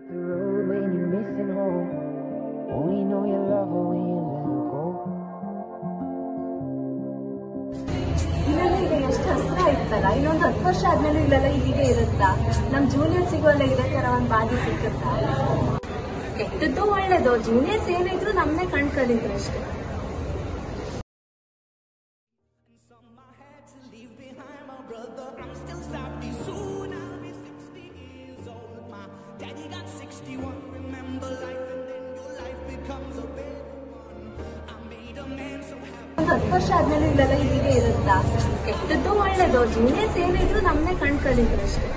The road when you're missing home. Only know you love her when you let her go. ಈಗ ಎಷ್ಟು ಹಸ್ರ ಇತ್ತಲ್ಲ, ಇನ್ನೊಂದು 10 ವರ್ಷ ಆದ್ಮೇಲೆ ಇಲ್ಲೆಲ್ಲ ಹೀಗೆ ಇರುತ್ತಾ? ನಮ್ ಜೂನಿಯರ್ಸಿಗೂ ಎಲ್ಲ ಇದೇ ತರ ಒಂದು ಬಾಧೆ ಸಿಕ್ಕುತ್ತಾ? ಕೆಟ್ಟದ್ದು ಒಳ್ಳೇದು, ಜೂನಿಯರ್ಸ್ ಏನಿದ್ರು ನಮ್ನೇ ಕಣ್ಕಲಿದ್ರು ಅಷ್ಟೇ. ಒಂದು 10 ವರ್ಷ ಆದ್ಮೇಲೆ ಇಲ್ಲೆಲ್ಲ ಹೀಗೆ ಇರುತ್ತಾ? ಕೆಟ್ಟದ್ದು ಒಳ್ಳೇದು, ಜೂನಿಯರ್ಸ್ ಏನಿದ್ರು ನಮ್ನೇ ಕಣ್ಕಲಿದ್ರು ಅಷ್ಟೇ.